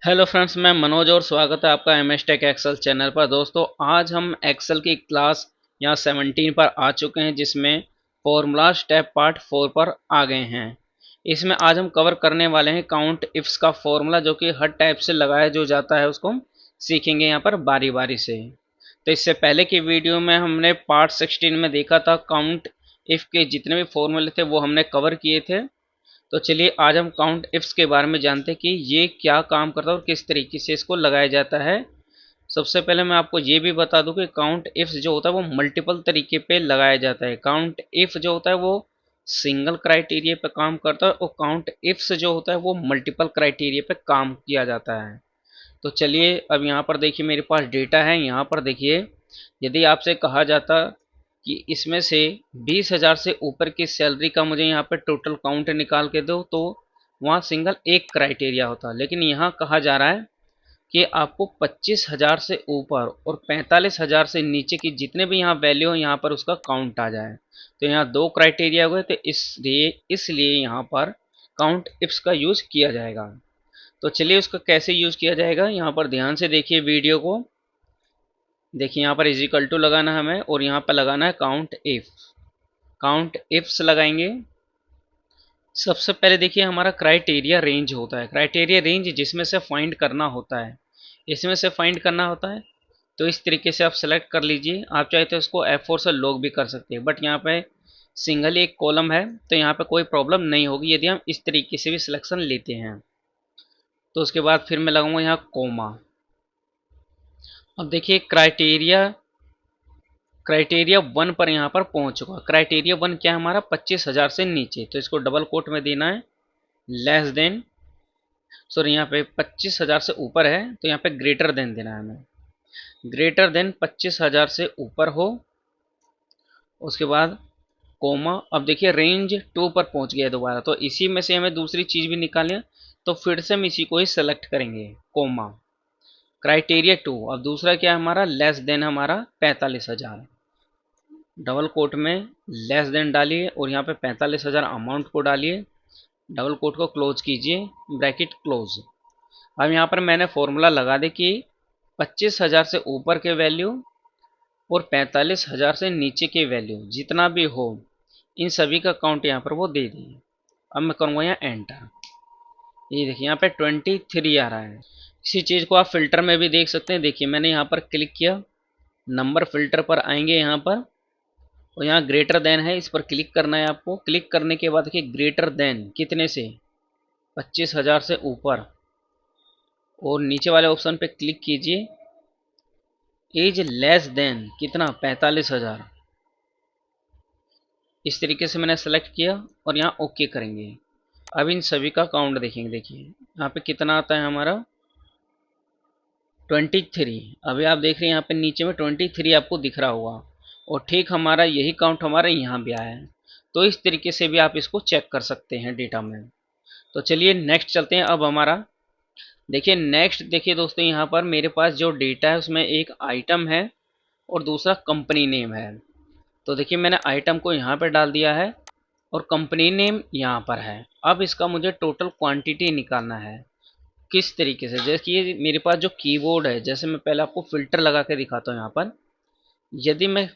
Hello friends, मैं मनोज और स्वागत है आपका M S Tech Excel channel पर। दोस्तों, आज हम एक्सेल की क्लास यहाँ 17 पर आ चुके हैं, जिसमें फॉर्मूला स्टेप पार्ट 4 पर आ गए हैं। इसमें आज हम कवर करने वाले हैं काउंट इफ्स का फॉर्मूला, जो कि हर टाइप से लगाया जो जाता है उसको हम सीखेंगे यहाँ पर बारी बारी से। तो इससे पहले की वीडियो में हमने पार्ट 16 में देखा था काउंट इफ के जितने भी फॉर्मूले थे वो हमने कवर किए थे। तो चलिए आज हम काउंट इफ्स के बारे में जानते हैं कि ये क्या काम करता है और किस तरीके से इसको लगाया जाता है। सबसे पहले मैं आपको ये भी बता दूं कि काउंट इफ्स जो होता है वो मल्टीपल तरीके पे लगाया जाता है। काउंट इफ जो होता है वो सिंगल क्राइटेरिया पे काम करता है, और काउंट इफ्स जो होता है वो मल्टीपल क्राइटेरिया पे काम किया जाता है। तो चलिए अब यहाँ पर देखिए, मेरे पास डेटा है। यहाँ पर देखिए, यदि आपसे कहा जाता कि इसमें से 20,000 से ऊपर की सैलरी का मुझे यहाँ पे टोटल काउंट निकाल के दो, तो वहाँ सिंगल एक क्राइटेरिया होता। लेकिन यहाँ कहा जा रहा है कि आपको 25,000 से ऊपर और 45,000 से नीचे की जितने भी यहाँ वैल्यू हो, यहाँ पर उसका काउंट आ जाए। तो यहाँ दो क्राइटेरिया हुए, तो इसलिए यहाँ पर काउंट इफ्स का यूज़ किया जाएगा। तो चलिए उसका कैसे यूज़ किया जाएगा, यहाँ पर ध्यान से देखिए वीडियो को। देखिए यहाँ पर इज इक्वल टू लगाना है हमें, और यहाँ पर लगाना है काउंट इफ। काउंट इफ्स लगाएंगे। सबसे पहले देखिए हमारा क्राइटेरिया रेंज होता है। क्राइटेरिया रेंज जिसमें से फाइंड करना होता है, इसमें से फाइंड करना होता है। तो इस तरीके से आप सेलेक्ट कर लीजिए। आप चाहे तो इसको F4 से लॉग भी कर सकते हैं, बट यहाँ पे सिंगल एक कॉलम है, तो यहाँ पे कोई प्रॉब्लम नहीं होगी यदि हम इस तरीके से भी सिलेक्शन लेते हैं। तो उसके बाद फिर मैं लगाऊंगा यहाँ कोमा। अब देखिए क्राइटेरिया 1 पर यहाँ पर पहुंच चुका। क्राइटेरिया 1 क्या है हमारा, 25,000 से नीचे। तो इसको डबल कोट में देना है लेस देन, सॉरी यहाँ पे 25,000 से ऊपर है तो यहाँ पे ग्रेटर देन देना है हमें। ग्रेटर देन 25,000 से ऊपर हो। उसके बाद कोमा। अब देखिए रेंज 2 पर पहुंच गया दोबारा, तो इसी में से हमें दूसरी चीज भी निकालनी है, तो फिर से हम इसी को ही सेलेक्ट करेंगे, कोमा। क्राइटेरिया 2। अब दूसरा क्या है हमारा, लेस देन हमारा 45,000। डबल कोट में लेस देन डालिए और यहाँ पे 45,000 अमाउंट को डालिए। डबल कोट को क्लोज कीजिए, ब्रैकेट क्लोज। अब यहाँ पर मैंने फॉर्मूला लगा दे कि 25,000 से ऊपर के वैल्यू और 45,000 से नीचे के वैल्यू जितना भी हो, इन सभी का काउंट यहाँ पर वो दे दिए। अब मैं करूँगा यहाँ एंटर। ये देखिए यहाँ पे 23 आ रहा है। इसी चीज़ को आप फिल्टर में भी देख सकते हैं। देखिए मैंने यहाँ पर क्लिक किया, नंबर फिल्टर पर आएंगे यहाँ पर, और यहाँ ग्रेटर देन है, इस पर क्लिक करना है आपको। क्लिक करने के बाद देखिए ग्रेटर देन कितने से, 25,000 से ऊपर, और नीचे वाले ऑप्शन पे क्लिक कीजिए, एज लेस देन कितना, 45,000। इस तरीके से मैंने सेलेक्ट किया और यहाँ ओके करेंगे। अब इन सभी का काउंट देखेंगे। देखिए यहाँ पे कितना आता है हमारा, 23। अभी आप देख रहे हैं यहाँ पे नीचे में 23 आपको दिख रहा होगा, और ठीक हमारा यही काउंट हमारे यहाँ भी आया है। तो इस तरीके से भी आप इसको चेक कर सकते हैं डेटा में। तो चलिए नेक्स्ट चलते हैं। अब हमारा देखिए नेक्स्ट, देखिए दोस्तों यहाँ पर मेरे पास जो डेटा है उसमें एक आइटम है और दूसरा कंपनी नेम है। तो देखिए मैंने आइटम को यहाँ पर डाल दिया है और कंपनी नेम यहाँ पर है। अब इसका मुझे टोटल क्वांटिटी निकालना है। किस तरीके से, जैसे कि मेरे पास जो कीबोर्ड है, जैसे मैं पहले आपको फिल्टर लगा के दिखाता हूँ यहाँ पर। यदि मैं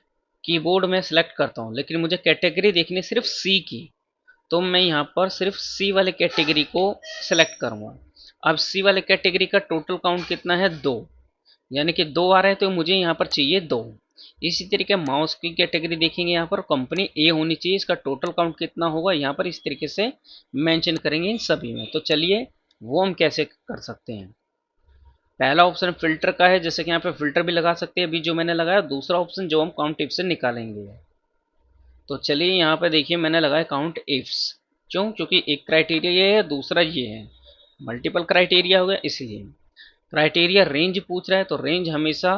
कीबोर्ड में सेलेक्ट करता हूँ लेकिन मुझे कैटेगरी देखनी है सिर्फ सी की, तो मैं यहाँ पर सिर्फ सी वाले कैटेगरी को सेलेक्ट करूँगा। अब सी वाले कैटेगरी का टोटल काउंट कितना है, 2, यानी कि 2 आ रहे हैं, तो मुझे यहाँ पर चाहिए 2। इसी तरीके माउस की कैटेगरी देखेंगे, यहाँ पर कंपनी ए होनी चाहिए, इसका टोटल काउंट कितना होगा यहाँ पर इस तरीके से मेंशन करेंगे इन सभी में। तो चलिए वो हम कैसे कर सकते हैं। पहला ऑप्शन फिल्टर का है, जैसे कि यहाँ पे फिल्टर भी लगा सकते हैं अभी जो मैंने लगाया। दूसरा ऑप्शन जो हम काउंट इफ से निकालेंगे। तो चलिए यहाँ पे देखिए मैंने लगाया काउंट इफ्स। क्यों, क्योंकि एक क्राइटेरिया ये है, दूसरा ये है, मल्टीपल क्राइटेरिया हो गया इसलिए। क्राइटेरिया रेंज पूछ रहा है, तो रेंज हमेशा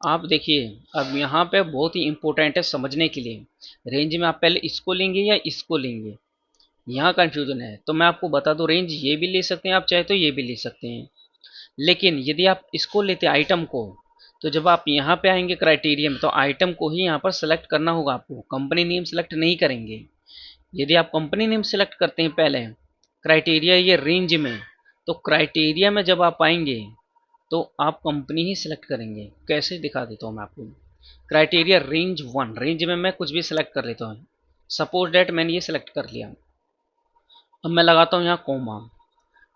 आप देखिए, अब यहाँ पे बहुत ही इंपॉर्टेंट है समझने के लिए। रेंज में आप पहले इसको लेंगे या इसको लेंगे, यहाँ कंफ्यूजन है। तो मैं आपको बता दूं, रेंज ये भी ले सकते हैं आप, चाहे तो ये भी ले सकते हैं। लेकिन यदि आप इसको लेते आइटम को, तो जब आप यहाँ पे आएंगे क्राइटेरिया में, तो आइटम को ही यहाँ पर सेलेक्ट करना होगा आपको, कंपनी नेम सेलेक्ट नहीं करेंगे। यदि आप कंपनी नेम सेलेक्ट करते हैं पहले क्राइटेरिया ये रेंज में, तो क्राइटेरिया में जब आप आएंगे तो आप कंपनी ही सिलेक्ट करेंगे। कैसे दिखा देता हूँ मैं आपको। क्राइटेरिया रेंज 1, रेंज में मैं कुछ भी सिलेक्ट कर लेता हूँ। सपोज डेट मैंने ये सिलेक्ट कर लिया। अब मैं लगाता हूँ यहाँ कोमा।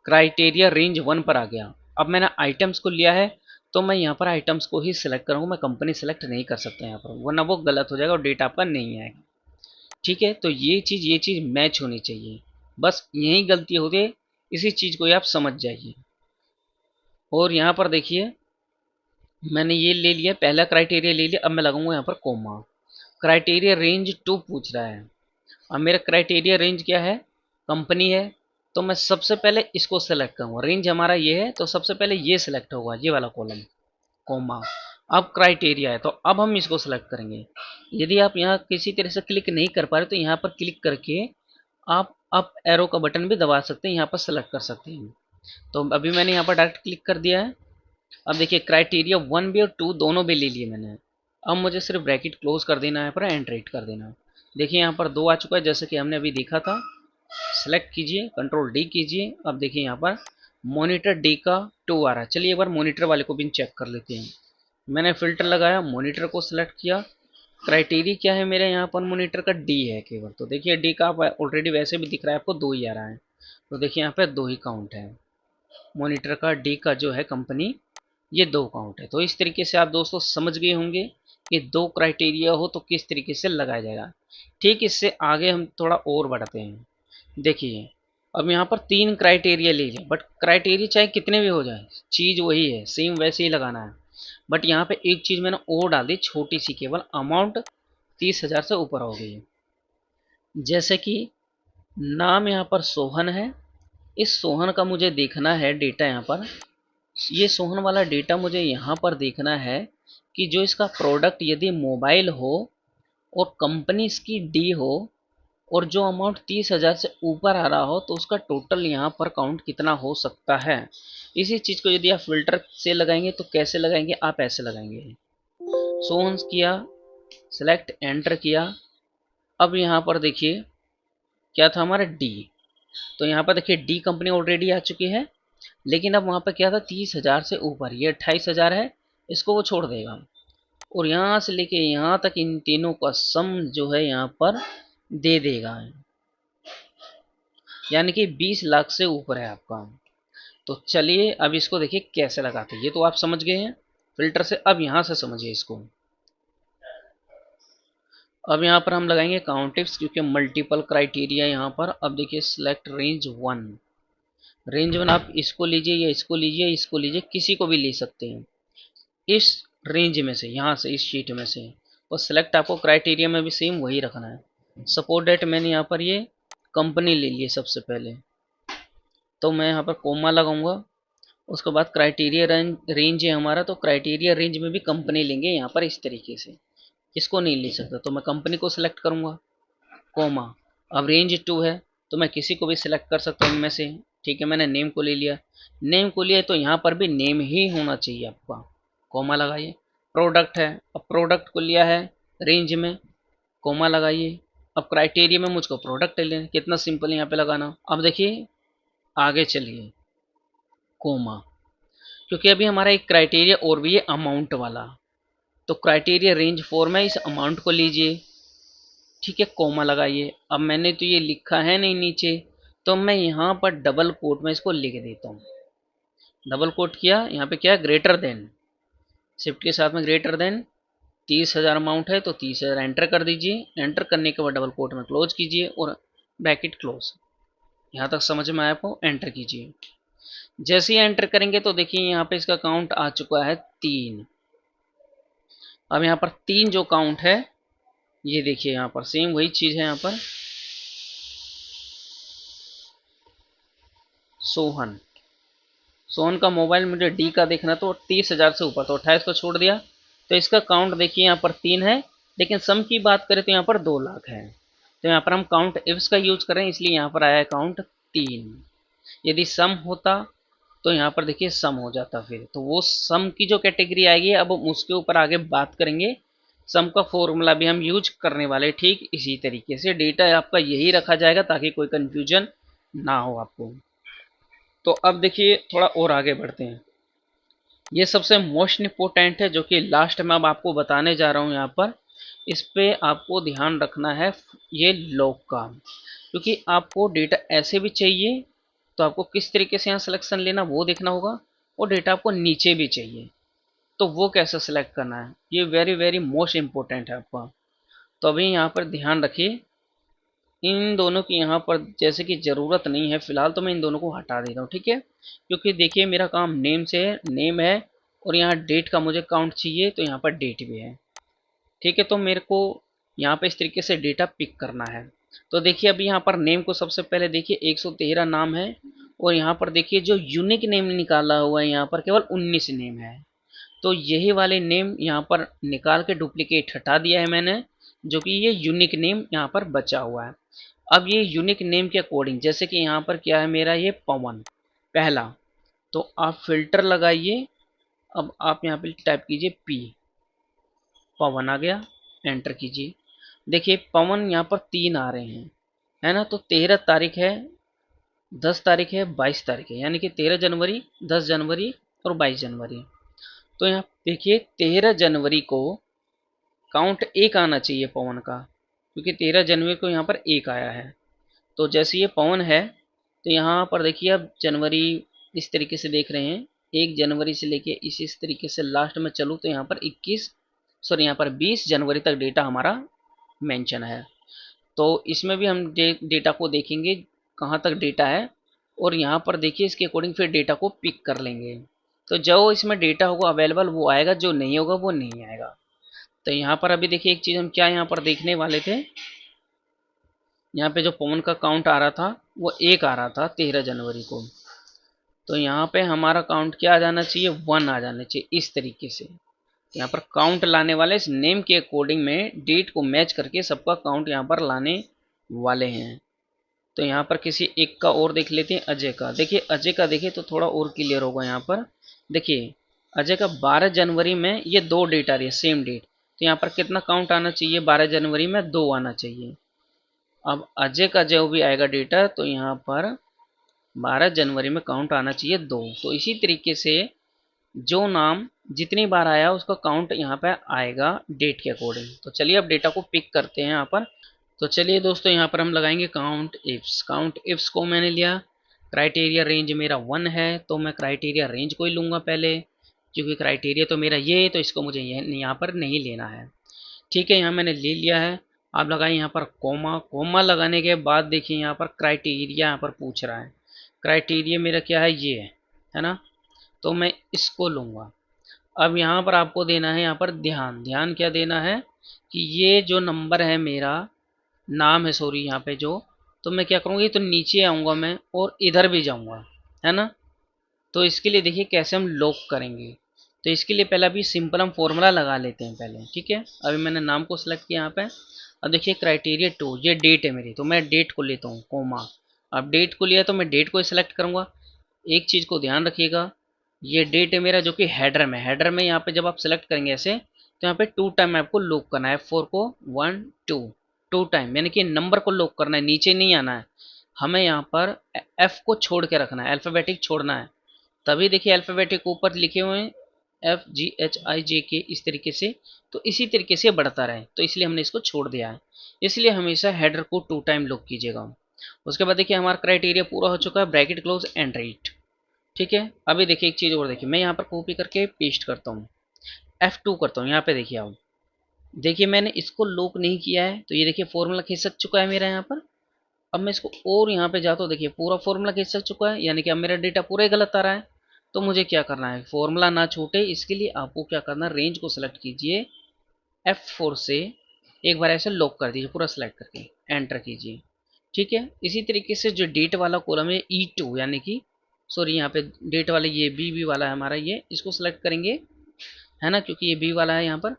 क्राइटेरिया रेंज 1 पर आ गया। अब मैंने आइटम्स को लिया है तो मैं यहाँ पर आइटम्स को ही सिलेक्ट करूँगा। मैं कंपनी सिलेक्ट नहीं कर सकता यहाँ पर, वरना वो गलत हो जाएगा और डेटा आपका नहीं आएगा। ठीक है, तो ये चीज़ मैच होनी चाहिए। बस यही गलती होती है, इसी चीज़ को ही आप समझ जाइए। और यहाँ पर देखिए मैंने ये ले लिया, पहला क्राइटेरिया ले लिया। अब मैं लगाऊंगा यहाँ पर कोमा। क्राइटेरिया रेंज 2 पूछ रहा है। अब मेरा क्राइटेरिया रेंज क्या है, कंपनी है, तो मैं सबसे पहले इसको सेलेक्ट करूँगा। रेंज हमारा ये है तो सबसे पहले ये सिलेक्ट होगा, ये वाला कॉलम, कोमा। अब क्राइटेरिया है तो अब हम इसको सेलेक्ट करेंगे। यदि आप यहाँ किसी तरह से क्लिक नहीं कर पा रहे तो यहाँ पर क्लिक करके आप अप एरो का बटन भी दबा सकते हैं, यहाँ पर सेलेक्ट कर सकते हैं। तो अभी मैंने यहाँ पर डायरेक्ट क्लिक कर दिया है। अब देखिए क्राइटेरिया 1 भी और 2 दोनों भी ले लिए मैंने। अब मुझे सिर्फ ब्रैकेट क्लोज कर देना है, पर एंटर हिट कर देना। देखिए यहाँ पर 2 आ चुका है जैसे कि हमने अभी देखा था। सेलेक्ट कीजिए, कंट्रोल डी कीजिए। अब देखिए यहाँ पर मॉनिटर डी का 2 आ रहा है। चलिए एक बार मॉनिटर वाले को भी चेक कर लेते हैं। मैंने फिल्टर लगाया, मॉनिटर को सिलेक्ट किया। क्राइटेरिया क्या है मेरे यहाँ पर, मॉनिटर का डी है केवल। तो देखिए डी का ऑलरेडी वैसे भी दिख रहा है आपको 2 ही आ रहा है। तो देखिए यहाँ पे 2 ही काउंट है। मॉनिटर का डी का जो है कंपनी, ये 2 काउंट है। तो इस तरीके से आप दोस्तों समझ गए होंगे कि 2 क्राइटेरिया हो तो किस तरीके से लगाया जाएगा। ठीक, इससे आगे हम थोड़ा और बढ़ते हैं। देखिए अब यहाँ पर 3 क्राइटेरिया ले लिया, बट क्राइटेरिया चाहे कितने भी हो जाए चीज़ वही है, सेम वैसे ही लगाना है। बट यहाँ पे एक चीज़ मैंने और डाल दी छोटी सी, केवल अमाउंट 30,000 से ऊपर हो गई। जैसे कि नाम यहाँ पर सोहन है। इस सोहन का मुझे देखना है डेटा यहाँ पर। ये सोहन वाला डेटा मुझे यहाँ पर देखना है कि जो इसका प्रोडक्ट यदि मोबाइल हो और कंपनी इसकी डी हो और जो अमाउंट 30,000 से ऊपर आ रहा हो तो उसका टोटल यहाँ पर काउंट कितना हो सकता है। इसी चीज़ को यदि आप फिल्टर से लगाएंगे तो कैसे लगाएंगे, आप ऐसे लगाएंगे। सोहन किया, सेलेक्ट, एंटर किया। अब यहाँ पर देखिए क्या था हमारा डी। तो यहाँ पर देखिए डी कंपनी ऑलरेडी आ चुकी है, लेकिन अब वहाँ पर क्या था 30,000 से ऊपर, ये 28,000 है, इसको वो छोड़ देगा। और यहाँ से लेके यहाँ तक इन तीनों का सम जो है यहाँ पर दे देगा, यानी कि 20 लाख से ऊपर है आपका। तो चलिए अब इसको देखिए कैसे लगाते हैं। ये तो आप समझ गए हैं फिल्टर से, अब यहाँ से समझिए इसको। अब यहाँ पर हम लगाएंगे काउंटिव्स, क्योंकि मल्टीपल क्राइटेरिया यहाँ पर। अब देखिए सिलेक्ट रेंज 1। रेंज 1 आप इसको लीजिए या इसको लीजिए, इसको लीजिए, किसी को भी ले सकते हैं इस रेंज में से, यहाँ से इस शीट में से। और सिलेक्ट आपको क्राइटेरिया में भी सेम वही रखना है। सपोर्ट डेट मैंने यहाँ पर ये कंपनी ले ली है सबसे पहले, तो मैं यहाँ पर कोमा लगाऊंगा। उसके बाद क्राइटेरिया रेंज है हमारा, तो क्राइटेरिया रेंज में भी कंपनी लेंगे यहाँ पर इस तरीके से। इसको नहीं ले सकता तो मैं कंपनी को सिलेक्ट करूँगा, कोमा। अब रेंज 2 है तो मैं किसी को भी सिलेक्ट कर सकता हूँ इनमें से। ठीक है, मैंने नेम को ले लिया। नेम को लिया तो यहाँ पर भी नेम ही होना चाहिए आपका, कोमा लगाइए। प्रोडक्ट है, अब प्रोडक्ट को लिया है रेंज में, कोमा लगाइए। अब क्राइटेरिया में मुझको प्रोडक्ट लेना, कितना सिंपल यहाँ पे लगाना। अब देखिए आगे चलिए, कोमा, क्योंकि अभी हमारा एक क्राइटेरिया और भी है अमाउंट वाला। तो क्राइटेरिया रेंज 4 में इस अमाउंट को लीजिए। ठीक है, कोमा लगाइए। अब मैंने तो ये लिखा है नहीं नीचे, तो मैं यहाँ पर डबल कोट में इसको लिख देता हूँ। डबल कोट किया, यहाँ पे क्या, ग्रेटर देन, शिफ्ट के साथ में ग्रेटर देन 30,000 अमाउंट है तो 30,000 एंटर कर दीजिए। एंटर करने के बाद डबल कोट में क्लोज कीजिए और ब्रैकेट क्लोज। यहाँ तक समझ में आया आपको, एंटर कीजिए। जैसे ही एंटर करेंगे तो देखिए यहाँ पे इसका काउंट आ चुका है 3। अब यहाँ पर 3 जो काउंट है, ये देखिए यहाँ पर सेम वही चीज़ है। यहाँ पर सोहन, सोहन का मोबाइल मुझे डी का देखना, तो 30,000 से ऊपर, तो 28 को छोड़ दिया। तो इसका काउंट देखिए यहाँ पर 3 है, लेकिन सम की बात करें तो यहाँ पर 2 लाख है। तो यहाँ पर हम काउंट इफ्स का यूज करें, इसलिए यहाँ पर आया है काउंट 3। यदि सम होता तो यहाँ पर देखिए सम हो जाता, फिर तो वो सम की जो कैटेगरी आएगी अब हम उसके ऊपर आगे बात करेंगे। सम का फॉर्मूला भी हम यूज करने वाले, ठीक इसी तरीके से। डेटा आपका यही रखा जाएगा ताकि कोई कंफ्यूजन ना हो आपको। तो अब देखिए थोड़ा और आगे बढ़ते हैं। ये सबसे मोस्ट इम्पोर्टेंट है जो कि लास्ट में अब आपको बताने जा रहा हूँ यहाँ पर। इस पे आपको ध्यान रखना है ये लॉक का, क्योंकि आपको डेटा ऐसे भी चाहिए तो आपको किस तरीके से यहाँ सिलेक्शन लेना वो देखना होगा, और डेटा आपको नीचे भी चाहिए तो वो कैसे सिलेक्ट करना है, ये वेरी वेरी मोस्ट इम्पोर्टेंट है आपका। तो अभी यहाँ पर ध्यान रखिए, इन दोनों की यहाँ पर जैसे कि ज़रूरत नहीं है फिलहाल, तो मैं इन दोनों को हटा देता हूँ, ठीक है। क्योंकि देखिए मेरा काम नेम से है, नेम है, और यहाँ डेट का मुझे काउंट चाहिए तो यहाँ पर डेट भी है, ठीक है। तो मेरे को यहाँ पे इस तरीके से डेटा पिक करना है। तो देखिए अभी यहाँ पर नेम को सबसे पहले देखिए 113 नाम है, और यहाँ पर देखिए जो यूनिक नेम निकाला हुआ है यहाँ पर केवल 19 नेम है। तो यही वाले नेम यहाँ पर निकाल के डुप्लीकेट हटा दिया है मैंने, जो कि ये यूनिक नेम यहाँ पर बचा हुआ है। अब ये यूनिक नेम के अकॉर्डिंग, जैसे कि यहाँ पर क्या है मेरा ये पवन पहला, तो आप फिल्टर लगाइए। अब आप यहाँ पे टाइप कीजिए पी, पवन आ गया, एंटर कीजिए। देखिए पवन यहाँ पर 3 आ रहे हैं, है ना। तो 13 तारीख है, 10 तारीख है, 22 तारीख है, यानी कि 13 जनवरी, 10 जनवरी और 22 जनवरी। तो यहाँ देखिए 13 जनवरी को काउंट एक आना चाहिए पवन का, क्योंकि 13 जनवरी को यहाँ पर एक आया है। तो जैसे ये पवन है तो यहाँ पर देखिए अब जनवरी इस तरीके से देख रहे हैं, 1 जनवरी से लेके इस तरीके से लास्ट में चलूँ तो यहाँ पर 20 जनवरी तक डेटा हमारा मेंशन है। तो इसमें भी हम डेटा को देखेंगे कहाँ तक डेटा है, और यहाँ पर देखिए इसके अकॉर्डिंग फिर डेटा को पिक कर लेंगे। तो जो इसमें डेटा होगा अवेलेबल वो आएगा, जो नहीं होगा वो नहीं आएगा। तो यहाँ पर अभी देखिए एक चीज़ हम क्या यहाँ पर देखने वाले थे, यहाँ पे जो पवन का काउंट आ रहा था वो एक आ रहा था 13 जनवरी को। तो यहाँ पे हमारा काउंट क्या आ जाना चाहिए, 1 आ जाना चाहिए इस तरीके से। यहाँ पर काउंट लाने वाले इस नेम के अकॉर्डिंग में डेट को मैच करके सबका काउंट यहाँ पर लाने वाले हैं। तो यहाँ पर किसी एक का और देख लेते हैं, अजय का। देखिए अजय का देखिए तो थोड़ा और क्लियर होगा यहाँ पर। देखिए अजय का 12 जनवरी में ये 2 डेट आ रही है सेम डेट, तो यहाँ पर कितना काउंट आना चाहिए, 12 जनवरी में 2 आना चाहिए। अब अजय का जो भी आएगा डेटा तो यहाँ पर 12 जनवरी में काउंट आना चाहिए 2। तो इसी तरीके से जो नाम जितनी बार आया उसका काउंट यहाँ पे आएगा डेट के अकॉर्डिंग। तो चलिए अब डेटा को पिक करते हैं यहाँ पर। तो चलिए दोस्तों यहाँ पर हम लगाएंगे काउंट इफ्स। काउंट इफ्स को मैंने लिया, क्राइटेरिया रेंज मेरा 1 है तो मैं क्राइटेरिया रेंज को ही लूँगा पहले, क्योंकि क्राइटेरिया तो मेरा ये है तो इसको मुझे यहाँ पर नहीं लेना है। ठीक है, यहाँ मैंने ले लिया है। आप लगाइए यहाँ पर कोमा। कोमा लगाने के बाद देखिए यहाँ पर क्राइटेरिया यहाँ पर पूछ रहा है। क्राइटेरिया मेरा क्या है, ये है ना। तो मैं इसको लूँगा। अब यहाँ पर आपको देना है यहाँ पर ध्यान। ध्यान क्या देना है कि ये जो नंबर है मेरा, नाम है सॉरी यहाँ पे जो, तो मैं क्या करूँगी तो नीचे आऊँगा मैं और इधर भी जाऊँगा, है ना। तो इसके लिए देखिए कैसे हम लॉक करेंगे। तो इसके लिए पहले अभी सिंपल हम फॉर्मूला लगा लेते हैं पहले, ठीक है। अभी मैंने नाम को सिलेक्ट किया यहाँ पे। अब देखिए क्राइटेरिया 2, ये डेट है मेरी, तो मैं डेट को लेता हूँ कोमा। अब डेट को लिया तो मैं डेट को ही सिलेक्ट करूँगा। एक चीज़ को ध्यान रखिएगा, ये डेट है मेरा जो कि हेडर में, हेडर में यहाँ पे जब आप सिलेक्ट करेंगे ऐसे तो यहाँ पे 2 टाइम आपको लॉक करना है, 4 को 1 2, 2 टाइम, यानी कि नंबर को लॉक करना है, नीचे नहीं आना है। हमें यहाँ पर एफ को छोड़ के रखना है, अल्फ़ाबेटिक छोड़ना है। तभी देखिए अल्फ़ाबेटिक ऊपर लिखे हुए हैं FGHIJK इस तरीके से, तो इसी तरीके से बढ़ता रहे, तो इसलिए हमने इसको छोड़ दिया है। इसलिए हमेशा हेडर को 2 टाइम लॉक कीजिएगा। उसके बाद देखिए हमारा क्राइटेरिया पूरा हो चुका है, ब्रैकेट क्लोज एंड राइट, ठीक है। अभी देखिए एक चीज़ और देखिए, मैं यहाँ पर कॉपी करके पेस्ट करता हूँ, F2 करता हूँ। यहाँ पे देखिए आप, देखिए मैंने इसको लॉक नहीं किया है तो ये देखिए फॉर्मूला खिसक चुका है मेरा यहाँ पर। अब मैं इसको और यहाँ पे जाता हूँ, देखिए पूरा फॉर्मूला खिसक चुका है, यानी कि अब मेरा डेटा पूरा ही गलत आ रहा है। तो मुझे क्या करना है, फॉर्मूला ना छूटे इसके लिए आपको क्या करना है, रेंज को सिलेक्ट कीजिए, F4 से एक बार ऐसे लॉक कर दीजिए पूरा सेलेक्ट करके, एंटर कीजिए, ठीक है। इसी तरीके से जो डेट वाला कॉलम है E2, यानी कि सॉरी यहाँ पे डेट वाला ये बी वाला है हमारा, ये इसको सिलेक्ट करेंगे, है ना, क्योंकि ये बी वाला है। यहाँ पर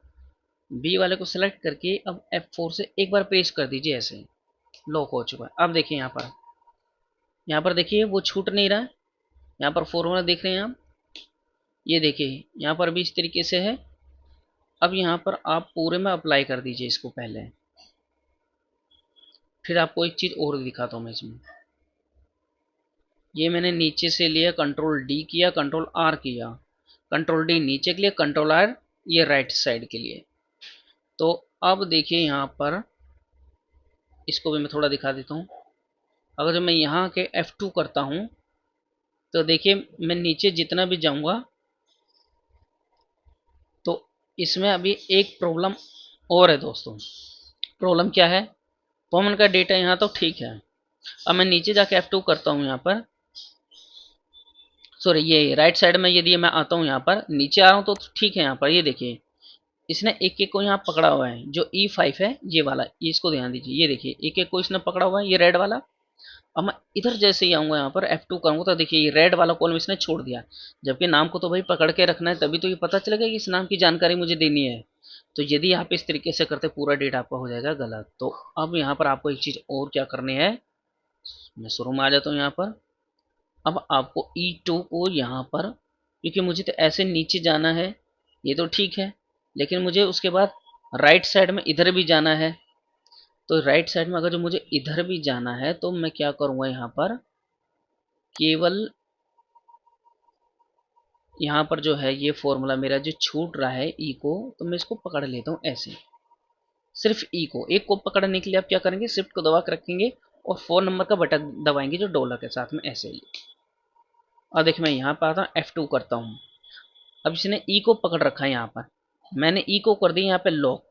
बी वाले को सिलेक्ट करके अब F4 से एक बार प्रेस कर दीजिए, ऐसे लॉक हो चुका है। अब देखिए यहाँ पर देखिए वो छूट नहीं रहा है। यहाँ पर फॉर्मूला देख रहे हैं आप, ये देखिए यहाँ पर भी इस तरीके से है। अब यहाँ पर आप पूरे में अप्लाई कर दीजिए इसको पहले, फिर आपको एक चीज़ और दिखाता हूँ मैं इसमें। ये मैंने नीचे से लिया, कंट्रोल डी किया, कंट्रोल आर किया, कंट्रोल डी नीचे के लिए, कंट्रोल आर ये राइट साइड के लिए। तो अब देखिए यहाँ पर इसको भी मैं थोड़ा दिखा देता हूँ। अगर मैं यहाँ के F2 करता हूँ तो देखिए मैं नीचे जितना भी जाऊँगा तो इसमें अभी एक प्रॉब्लम और है दोस्तों। प्रॉब्लम क्या है? कॉमन का डेटा यहाँ तो ठीक है। अब मैं नीचे जाके F2 करता हूँ यहाँ पर, सॉरी ये राइट साइड में यदि मैं आता हूँ यहाँ पर, नीचे आ रहा हूँ तो ठीक है। यहाँ पर ये देखिए इसने एक एक को यहाँ पकड़ा हुआ है, जो E5 है ये वाला, इसको ध्यान दीजिए। ये देखिए एक एक को इसने पकड़ा हुआ है, ये रेड वाला। अब मैं इधर जैसे ही आऊँगा यहाँ पर F2 करूँगा तो देखिए ये रेड वाला कॉलम इसने छोड़ दिया, जबकि नाम को तो भाई पकड़ के रखना है, तभी तो ये पता चलेगा कि इस नाम की जानकारी मुझे देनी है। तो यदि आप इस तरीके से करते पूरा डेटा आपका हो जाएगा गलत। तो अब यहाँ पर आपको एक चीज़ और क्या करनी है, मैं शुरू में आ जाता हूँ यहाँ पर। अब आपको E2 को यहाँ पर, क्योंकि मुझे तो ऐसे नीचे जाना है, ये तो ठीक है, लेकिन मुझे उसके बाद राइट साइड में इधर भी जाना है। तो राइट साइड में अगर जो मुझे इधर भी जाना है तो मैं क्या करूँगा, यहाँ पर केवल यहाँ पर जो है ये फॉर्मूला मेरा जो छूट रहा है ई को, तो मैं इसको पकड़ लेता हूँ ऐसे। सिर्फ ई को, एक को पकड़ने के लिए आप क्या करेंगे, शिफ्ट को दबा कर रखेंगे और 4 नंबर का बटन दबाएंगे जो डॉलर के साथ में ऐसे ही। और देखिए मैं यहाँ पर आता हूँ F2 करता हूँ। अब इसने ई को पकड़ रखा है यहाँ पर, मैंने ई को कर दिया यहाँ पे लॉक,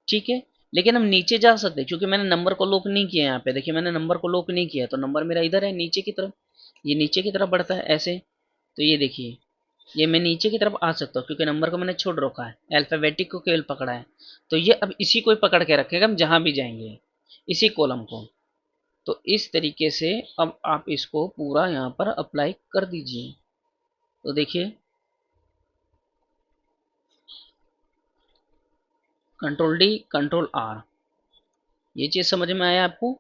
ठीक है। लेकिन हम नीचे जा सकते हैं क्योंकि मैंने नंबर को लॉक नहीं किया। यहाँ पे देखिए मैंने नंबर को लॉक नहीं किया, तो नंबर मेरा इधर है नीचे की तरफ, ये नीचे की तरफ बढ़ता है ऐसे। तो ये देखिए ये मैं नीचे की तरफ आ सकता हूँ क्योंकि नंबर को मैंने छोड़ रखा है, अल्फाबेटिक को केवल पकड़ा है। तो ये अब इसी को पकड़ के रखेगा, हम जहाँ भी जाएंगे इसी कॉलम को। तो इस तरीके से अब आप इसको पूरा यहाँ पर अप्लाई कर दीजिए। तो देखिए कंट्रोल डी कंट्रोल आर, ये चीज़ समझ में आया आपको?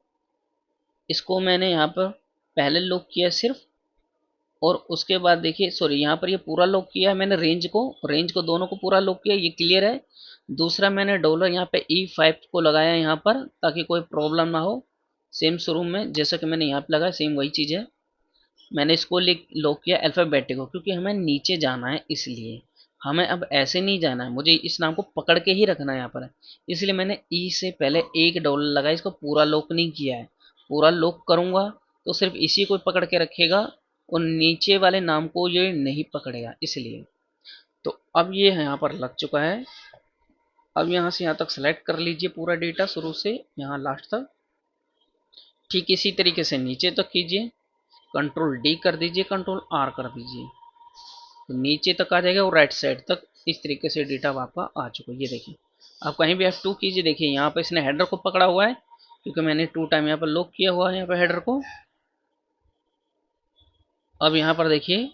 इसको मैंने यहाँ पर पहले लॉक किया सिर्फ, और उसके बाद देखिए सॉरी यहाँ पर ये पूरा लॉक किया है मैंने, रेंज को दोनों को पूरा लॉक किया, ये क्लियर है। दूसरा मैंने डॉलर यहाँ पे E5 को लगाया यहाँ पर ताकि कोई प्रॉब्लम ना हो। सेम शुरू में जैसा कि मैंने यहाँ पे लगाया सेम वही चीज़ है। मैंने इसको लॉक किया अल्फ़ाबेटिक को क्योंकि हमें नीचे जाना है, इसलिए हमें अब ऐसे नहीं जाना है, मुझे इस नाम को पकड़ के ही रखना है यहाँ पर। इसलिए मैंने ई से पहले एक डॉलर लगाया, इसको पूरा लॉक नहीं किया है। पूरा लॉक करूँगा तो सिर्फ इसी को पकड़ के रखेगा और नीचे वाले नाम को ये नहीं पकड़ेगा, इसलिए। तो अब ये यहाँ पर लग चुका है। अब यहाँ से यहाँ तक सेलेक्ट कर लीजिए पूरा डेटा शुरू से यहाँ लास्ट तक। ठीक इसी तरीके से नीचे तक कीजिए, कंट्रोल डी कर दीजिए, कंट्रोल आर कर दीजिए, तो नीचे तक आ जाएगा और राइट साइड तक इस तरीके से डेटा आपका आ चुका है। ये देखिए आप कहीं भी F2 कीजिए, देखिए यहाँ पर इसने हेडर को पकड़ा हुआ है क्योंकि मैंने 2 टाइम यहाँ पर लॉक किया हुआ है यहाँ पर हेडर को। अब यहाँ पर देखिए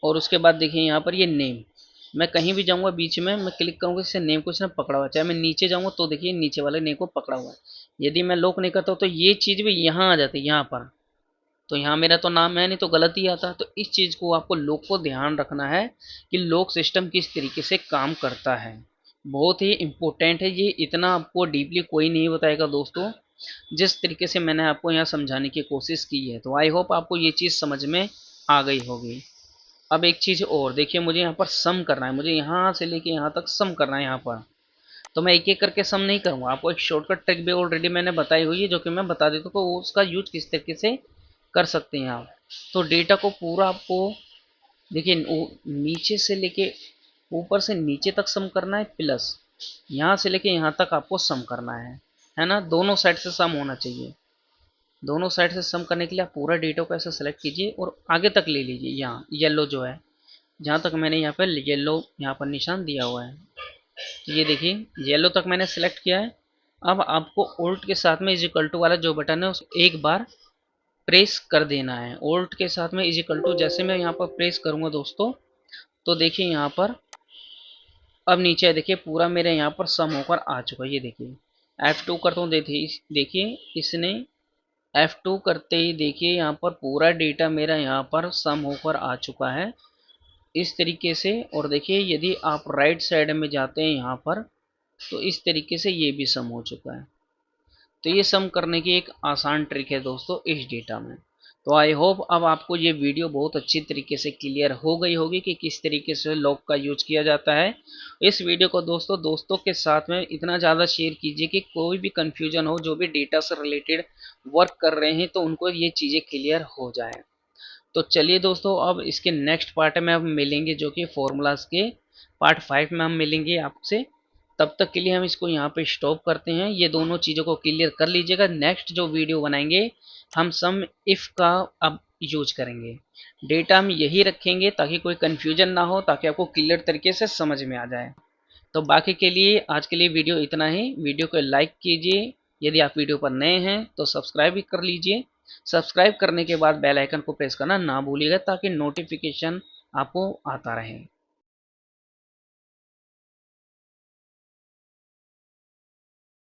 और उसके बाद देखिए यहाँ पर ये नेम, मैं कहीं भी जाऊँगा बीच में मैं क्लिक करूँगा, इससे नेम को इसने पकड़ा हुआ है। चाहे मैं नीचे जाऊँगा तो देखिए नीचे वाले नेम को पकड़ा हुआ है। यदि मैं लॉक नहीं करता हूँ तो ये चीज़ भी यहाँ आ जाती है यहाँ पर, तो यहाँ मेरा तो नाम है नहीं तो गलत ही आता है। तो इस चीज़ को आपको लॉक को ध्यान रखना है कि लॉक सिस्टम किस तरीके से काम करता है, बहुत ही इम्पोर्टेंट है ये। इतना आपको डीपली कोई नहीं बताएगा दोस्तों, जिस तरीके से मैंने आपको यहाँ समझाने की कोशिश की है। तो आई होप आपको ये चीज़ समझ में आ गई होगी। अब एक चीज़ और देखिए, मुझे यहाँ पर सम करना है, मुझे यहाँ से लेके यहाँ तक सम करना है यहाँ पर। तो मैं एक एक करके सम नहीं करूँगा, आपको एक शॉर्टकट ट्रिक भी ऑलरेडी मैंने बताई हुई है जो कि मैं बता देता हूँ कि उसका यूज किस तरीके से कर सकते हैं आप। तो डेटा को पूरा आपको देखिए नीचे से लेके ऊपर से नीचे तक सम करना है, प्लस यहाँ से लेके यहाँ तक आपको सम करना है ना। दोनों साइड से सम होना चाहिए। दोनों साइड से सम करने के लिए आप पूरा डेटा को ऐसे सेलेक्ट कीजिए और आगे तक ले लीजिए, यहाँ येलो जो है जहाँ तक मैंने यहाँ पर येलो यहाँ पर निशान दिया हुआ है। तो ये देखिए येलो तक मैंने सेलेक्ट किया है। अब आपको ओल्ट के साथ में इज इक्वल टू वाला जो बटन है उसको एक बार प्रेस कर देना है। ओल्ट के साथ में इज इक्वल टू जैसे मैं यहाँ पर प्रेस करूँगा दोस्तों, तो देखिए यहाँ पर अब नीचे देखिए पूरा मेरे यहाँ पर सम होकर आ चुका है। ये देखिए F2 करता हूँ, देखिए इसने F2 करते ही देखिए यहाँ पर पूरा डेटा मेरा यहाँ पर सम होकर आ चुका है इस तरीके से। और देखिए यदि आप राइट साइड में जाते हैं यहाँ पर तो इस तरीके से ये भी सम हो चुका है। तो ये सम करने की एक आसान ट्रिक है दोस्तों इस डेटा में। तो आई होप अब आपको ये वीडियो बहुत अच्छी तरीके से क्लियर हो गई होगी कि किस तरीके से लॉक का यूज किया जाता है। इस वीडियो को दोस्तों के साथ में इतना ज़्यादा शेयर कीजिए कि कोई भी कंफ्यूजन हो, जो भी डेटा से रिलेटेड वर्क कर रहे हैं, तो उनको ये चीज़ें क्लियर हो जाए। तो चलिए दोस्तों, अब इसके नेक्स्ट पार्ट में हम मिलेंगे, जो कि फॉर्मूलाज के पार्ट 5 में हम मिलेंगे आपसे। तब तक के लिए हम इसको यहाँ पे स्टॉप करते हैं। ये दोनों चीज़ों को क्लियर कर लीजिएगा। नेक्स्ट जो वीडियो बनाएंगे हम सम इफ का अब यूज करेंगे। डेटा हम यही रखेंगे ताकि कोई कंफ्यूजन ना हो, ताकि आपको क्लियर तरीके से समझ में आ जाए। तो बाकी के लिए आज के लिए वीडियो इतना ही। वीडियो को लाइक कीजिए, यदि आप वीडियो पर नए हैं तो सब्सक्राइब भी कर लीजिए। सब्सक्राइब करने के बाद बेल आइकन को प्रेस करना ना भूलिएगा, ताकि नोटिफिकेशन आपको आता रहे।